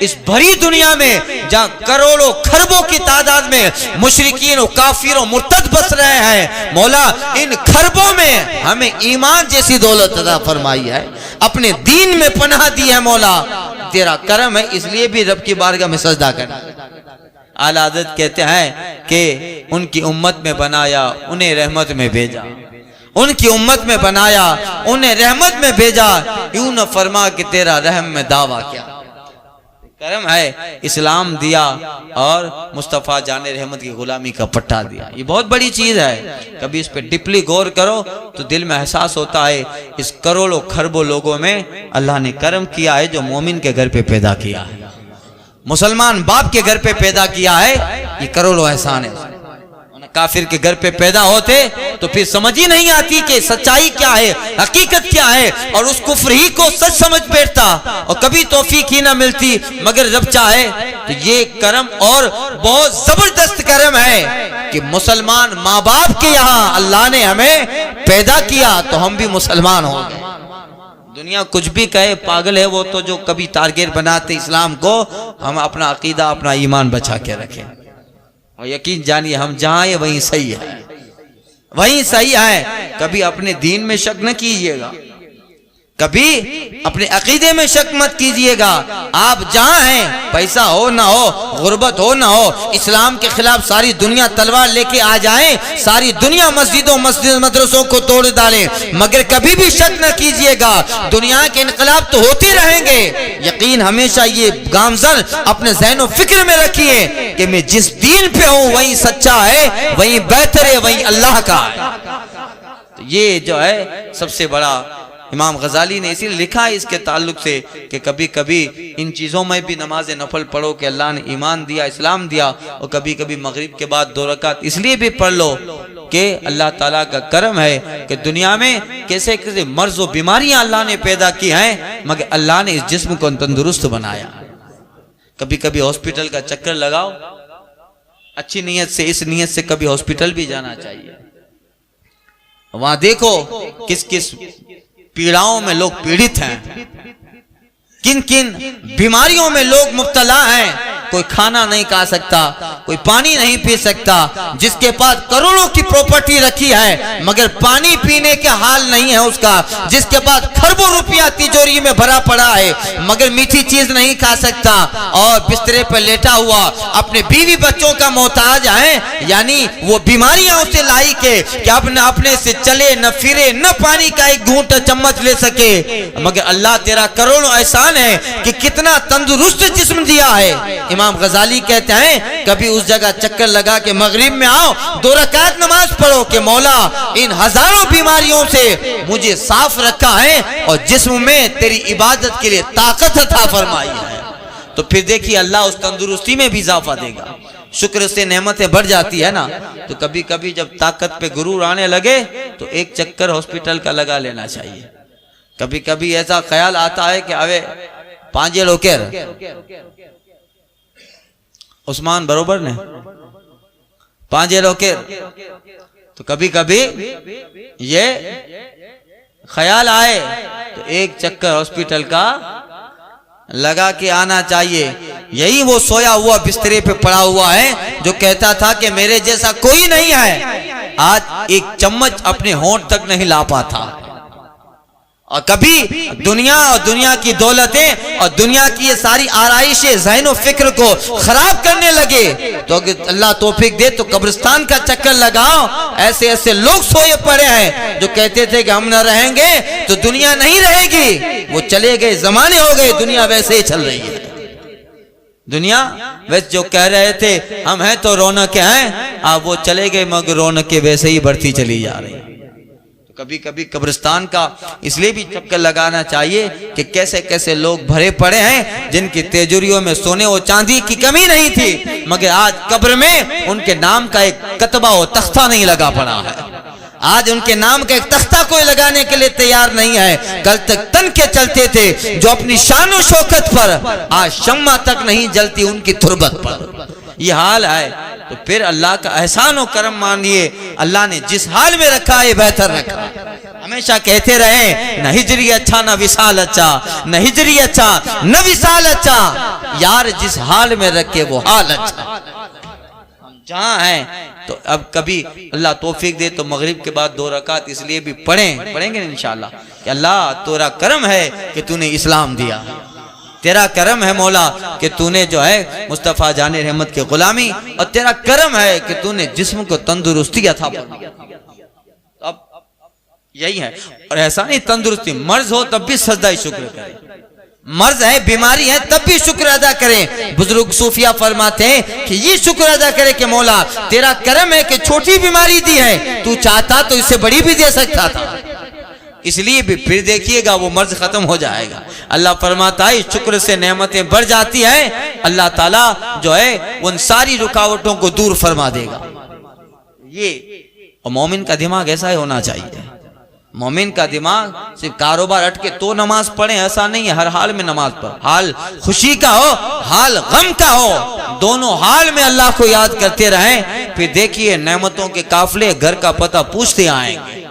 Speaker 1: इस भरी दुनिया में जहाँ करोड़ों खरबों की तादाद में मुशरिकीन और काफिर और मुर्तद बस रहे हैं, मौला इन खरबों में हमें ईमान जैसी दौलत अता फरमाई है, अपने दीन में पनाह दी है। मौला तेरा करम है, इसलिए भी रब की बारगाह में सजदा करना। आला हज़रत कहते हैं कि उनकी उम्मत में बनाया, उन्हें रहमत में भेजा, उनकी उम्मत में बनाया, उन्हें रहमत में भेजा, यूं न फरमा कि तेरा रहम में दावा क्या। करम है, इस्लाम दिया और मुस्तफ़ा जाने रहमत की गुलामी का पट्टा दिया, ये बहुत बड़ी चीज है। कभी इस पे डीपली गौर करो तो दिल में एहसास होता है इस करोड़ों खरबों लोगों में अल्लाह ने करम किया है, जो मोमिन के घर पे पैदा किया है, मुसलमान बाप के घर पे पैदा किया है, ये करोड़ों एहसान है। काफिर के घर पे पैदा होते तो फिर समझ ही नहीं आती कि सच्चाई क्या है, हकीकत क्या है, और उस कुफ्र ही को सच समझ बैठता और कभी तौफीक ही ना मिलती। मगर रब चाहे तो ये करम और बहुत जबरदस्त करम है कि मुसलमान माँ बाप के यहाँ अल्लाह ने हमें पैदा किया तो हम भी मुसलमान हो गए। दुनिया कुछ भी कहे, पागल है वो तो जो कभी टारगेट बनाते इस्लाम को, हम अपना अकीदा अपना ईमान बचा के रखें और यकीन जानिए हम जहां है वहीं सही है, वहीं सही है। कभी अपने दीन में शक न कीजिएगा, कभी अपने अकीदे में शक मत कीजिएगा। आप जहां हैं, पैसा हो ना हो, गुर्बत हो ना हो, इस्लाम के खिलाफ सारी दुनिया तलवार लेके आ जाए, सारी दुनिया मस्जिदों मदरसों को तोड़ डाले, मगर कभी भी शक न कीजिएगा, दुनिया के इनकलाब तो होते रहेंगे। यकीन हमेशा ये गामजन अपने ज़हन और फिक्र में रखिए कि मैं जिस दीन पे हूँ वही सच्चा है, वही बेहतर है, वही अल्लाह का है। तो ये जो है सबसे बड़ा, इमाम गजाली ने इसीलिए लिखा है इसके ताल्लुक से कि कभी कभी इन चीज़ों में भी नमाज नफल पढ़ो कि अल्लाह ने ईमान दिया, इस्लाम दिया, और कभी कभी मगरिब के बाद 2 रकात इसलिए भी पढ़ लो कि अल्लाह ताला का करम है कि दुनिया में कैसे कैसे मर्ज और बीमारियां अल्लाह ने पैदा की हैं, मगर अल्लाह ने इस जिस्म को तंदुरुस्त बनाया। कभी कभी हॉस्पिटल का चक्कर लगाओ, अच्छी नीयत से, इस नीयत से कभी हॉस्पिटल भी जाना चाहिए। वहां देखो किस किस पीड़ाओं में लोग पीड़ित हैं, किन किन बीमारियों में लोग मुब्तला हैं। कोई खाना नहीं खा सकता, कोई पानी नहीं पी सकता, जिसके पास करोड़ों की प्रॉपर्टी रखी है मगर पानी पीने के हाल नहीं है उसका, जिसके पास खरबों रुपया तिजोरी में भरा पड़ा है मगर मीठी चीज नहीं खा सकता, और बिस्तरे पर लेटा हुआ अपने बीवी बच्चों का मोहताज है। यानी वो बीमारियां उसे लाई के कि अपने से चले न फिरे, न पानी का एक घूंट चम्मच ले सके, मगर अल्लाह तेरा करोड़ों एहसान है कि कितना तंदुरुस्त जिस्म दिया है। इमाम गजाली कहते हैं कभी उस जगह चक्कर लगा के मगरिब में आओ, 2 रकात नमाज पढ़ो कि मौला इन हजारों बीमारियों से मुझे साफ रखा है और जिस्म में तेरी इबादत के लिए ताकत अता फरमाई है। तो फिर देखिए अल्लाह उस तंदुरुस्ती में भी इजाफा देगा। शुक्र से नेमतें बढ़ जाती है ना। तो कभी कभी जब ताकत पे गुरूर आने लगे तो एक चक्कर हॉस्पिटल का लगा लेना चाहिए। कभी कभी ऐसा ख्याल आता है कि अवे पांजे लोकेर उस्मान बरोबर ने पांजे लोकेर, तो कभी कभी ये ख्याल आए तो एक चक्कर हॉस्पिटल का लगा के आना चाहिए। यही वो सोया हुआ बिस्तरे पे पड़ा हुआ है जो कहता था कि मेरे जैसा कोई नहीं है, आज एक चम्मच अपने होंठ तक नहीं ला पाता। और कभी दुनिया और दुनिया की दौलतें और दुनिया की ये सारी आराइशें ज़हन और फिक्र को खराब करने लगे तो अगर अल्लाह तौफीक दे तो कब्रिस्तान का चक्कर लगाओ। ऐसे ऐसे लोग सोए पड़े हैं जो कहते थे कि हम न रहेंगे तो दुनिया नहीं रहेगी, वो चले गए, जमाने हो गए, दुनिया वैसे ही चल रही है। दुनिया वैसे जो कह रहे थे हम हैं तो रौनकें हैं, अब वो चले गए मगर रौनकें वैसे ही बढ़ती चली जा रही। कभी कभी कब्रिस्तान का इसलिए भी चक्कर लगाना चाहिए कि कैसे कैसे लोग भरे पड़े हैं जिनकी तिजोरियों में सोने और चांदी की कमी नहीं थी मगर आज कब्र में उनके नाम का एक कतबा और तख्ता नहीं लगा पड़ा है। आज उनके नाम का एक तख्ता कोई लगाने के लिए तैयार नहीं है। कल तक तन के चलते थे, जो अपनी शान और शौकत पर आज शम्मा तक नहीं जलती उनकी तुरबत पर। ये हाल है तो फिर अल्लाह का एहसान और करम मानिए। अल्लाह ने जिस हाल में रखा है बेहतर रखा। हमेशा कहते रहे न हिजरी अच्छा न विसाल अच्छा, न हिजरी अच्छा न विसाल अच्छा। यार जिस हाल में रखे वो हाल अच्छा। हम जहाँ हैं तो अब कभी अल्लाह तौफीक दे तो मगरिब के बाद 2 रकात इसलिए भी पढ़ेंगे इंशाअल्लाह कि अल्लाह तेरा करम है कि तूने इस्लाम दिया, तेरा करम है मौला कि तूने जो है मुस्तफ़ा जाने रहमत के गुलामी, और तेरा करम है कि तूने जिस्म को तंदुरुस्ती अता फरमाई। अब यही है। और ऐसा नहीं तंदुरुस्ती, मर्ज हो तब भी सजदा शुक्र करें, मर्ज है बीमारी है तब भी शुक्र अदा करें। बुजुर्ग सूफिया फरमाते हैं कि ये शुक्र अदा करे कि मौला तेरा करम है कि छोटी बीमारी दी है, तू चाहता तो इससे बड़ी भी दे सकता था, इसलिए भी फिर देखिएगा वो मर्ज खत्म हो जाएगा। अल्लाह फरमाता है शुक्र से नेमतें बढ़ जाती हैं, अल्लाह ताला जो है उन सारी रुकावटों को दूर फरमा देगा। ये और मोमिन का दिमाग ऐसा ही होना चाहिए। मोमिन का दिमाग सिर्फ कारोबार अटके तो नमाज पढ़े ऐसा नहीं है, हर हाल में नमाज पढ़, हाल खुशी का हो हाल गम का हो, दोनों हाल में अल्लाह को याद करते रहें। फिर देखिए नेमतों के काफले घर का पता पूछते आएंगे,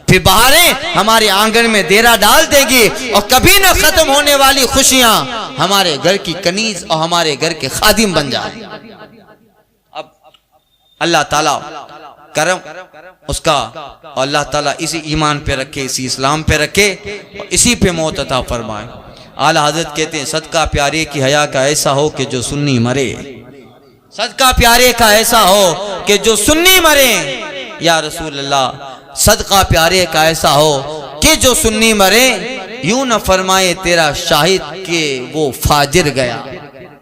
Speaker 1: फिर बहारें हमारे आंगन में डेरा डाल देगी, और कभी न खत्म होने वाली खुशियां हमारे घर की कनीज और हमारे घर के खादिम बन जाए। अब अल्लाह ताला करम उसका, और अल्लाह ताला इसी ईमान पे रखे, इसी इस्लाम पे रखे और इसी पे मौत अता फरमाए। आला हज़रत कहते हैं सदका प्यारे की हया का ऐसा हो कि जो सुन्नी मरे, सदका प्यारे का ऐसा हो कि जो सुन्नी मरे। या रसूल अल्लाह सदका प्यारे का ऐसा हो कि जो सुन्नी मरे, यूं न फरमाए तेरा शाहिद के वो फाजिर गया,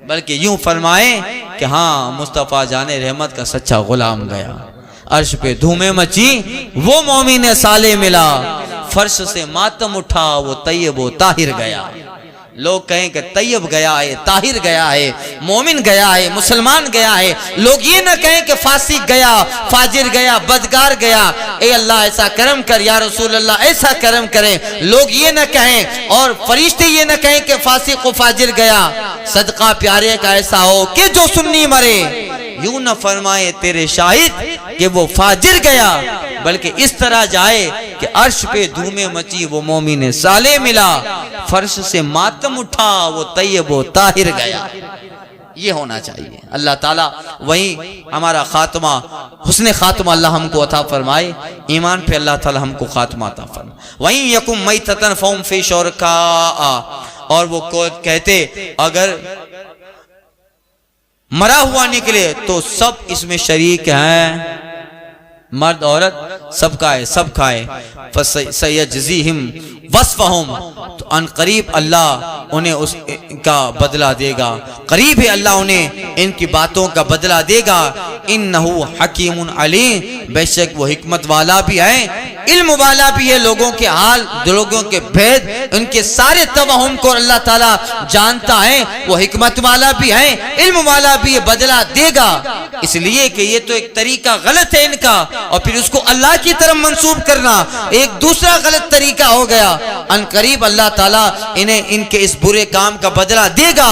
Speaker 1: बल्कि यूं फरमाए कि हाँ मुस्तफ़ा जाने रहमत का सच्चा गुलाम गया। अर्श पे धूमें मची वो मोमिन साले मिला, फर्श से मातम उठा वो तैयब वो ताहिर गया। लोग कहें कि तैयब गया है, ताहिर गया है, मोमिन गया है, मुसलमान गया है। लोग ये न कहें कि फासिक गया, फाजिर गया, बदकार गया। ए अल्लाह ऐसा करम कर, या रसूल अल्लाह ऐसा करम करें। लोग ये न कहें और फरिश्ते ये न कहें कि फासिक व फाजिर गया। सदका प्यारे का ऐसा हो कि जो सुन्नी मरे, यूं न फरमाए तेरे शाहिद कि वो फाजिर गया, बल्कि इस तरह जाए कि अर्श पे धूमें मची वो मोमिन साले मिला, फर्श से मातम उठा वो तैयब वो ताहिर गया। ये होना चाहिए। अल्लाह ताला वही हमारा खात्मा हुस्ने खात्मा अल्लाह हमको अता फरमाए, ईमान पे अल्लाह ताला हमको खात्मा अता फरमाए। वहीं यकुम मैततन फहुम फी शुरका, और वो कहते अगर मरा हुआ निकले तो सब इसमें शरीक हैं, मर्द औरत सब खाए सब खाए। फसयजज़ीहिम वस्फहुम, तो अनकरीब अल्लाह उन्हें उसका बदला देगा, करीब है अल्लाह उन्हें इनकी बातों का बदला देगा। इन्नहु हकीमुन अलीम, बेशक वो हिकमत वाला भी है, इल्म वाला भी है। लोगों के हाल, लोगों के भेद, उनके सारे तवहुम को अल्लाह ताला जानता है। वो हिकमत वाला भी है, इल्म वाला भी है, बदला देगा। इसलिए कि ये तो एक तरीका गलत है इनका, और फिर उसको अल्लाह की तरफ मंसूब करना एक दूसरा गलत तरीका हो गया। अनकरीब अल्लाह ताला इन्हें इनके इस बुरे काम का बदला देगा।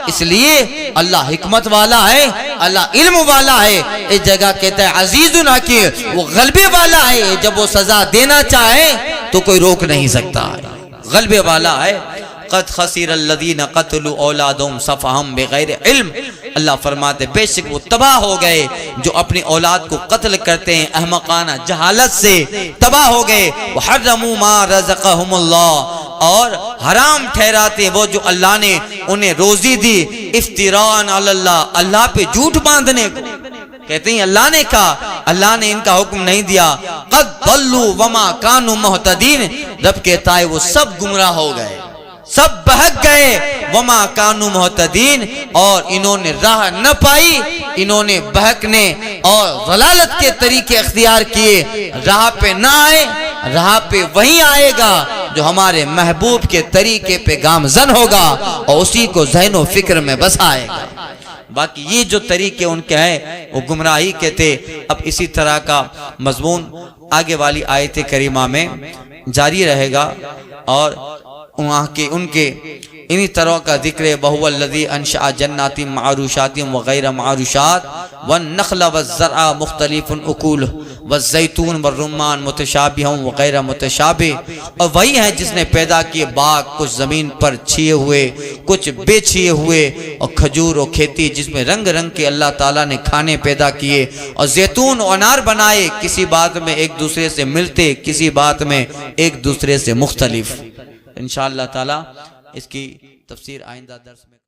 Speaker 1: इसलिए अल्लाह हिकमत वाला है, अल्लाह इल्म वाला है। इस जगह कहता है अजीजुन हकीम, वो गलबे वाला है। जब वो सजा देना चाहे तो कोई रोक नहीं सकता है, गलबे वाला है। क़द खसीर अल्लज़ीना क़तलू औलादहुम सफ़हम बिग़ैर इल्म, अल्लाह फरमाते बेशक वो तबाह हो गए जो अपनी औलाद को कत्ल करते हैं अहमकाना जहालत से, तबाह हो गए। वहर्रमू मा रज़क़हुमुल्लाह, और हराम ठहराते वो जो अल्लाह ने उन्हें रोजी दी, इफ्तिरान अलल्लाह, अल्लाह पे झूठ बांधने को। कहते हैं अल्लाह ने कहा, अल्लाह ने इनका हुक्म नहीं दिया। क़द दल्लू वमा कानू मुहतदीन, रब कहता है वो सब गुमराह हो गए, सब बहक गए। वमा कानू मुहतदीन, और इन्होंने राह न पाई, इन्होंने बहकने और ज़लालत के तरीके अख्तियार किए, राह पे ना आए। राह पे वही आएगा जो हमारे महबूब के तरीके पे गामजन होगा और उसी को ज़हन व फिक्र में बसाएगा। बाकी ये जो तरीके उनके हैं वो गुमराही के थे। अब इसी तरह का मजमून आगे वाली आयत करीमा में जारी रहेगा और वहाँ के उनके इन्हीं तरह का जिक्र बहुवल्लज़ी अंशअ जन्नातिन मअरूशातिन व गैर मअरूशात वन नखल व ज़रअ मुख्तलिफुन उकूलुहु व ज़ैतून व रुम्मान मुतशाबिहुन व गैर मुतशाबिह, और वही है जिसने पैदा किए बाग कुछ ज़मीन पर छिए हुए कुछ बेछिए हुए, और खजूर और खेती जिसमें रंग रंग के अल्लाह ताला ने खाने पैदा किए, और जैतून और अनार बनाए, किसी बात में एक दूसरे से मिलते किसी बात में एक दूसरे से मुख्तलिफ। इंशाअल्लाह ताला इसकी तफसीर आइंदा दर्स में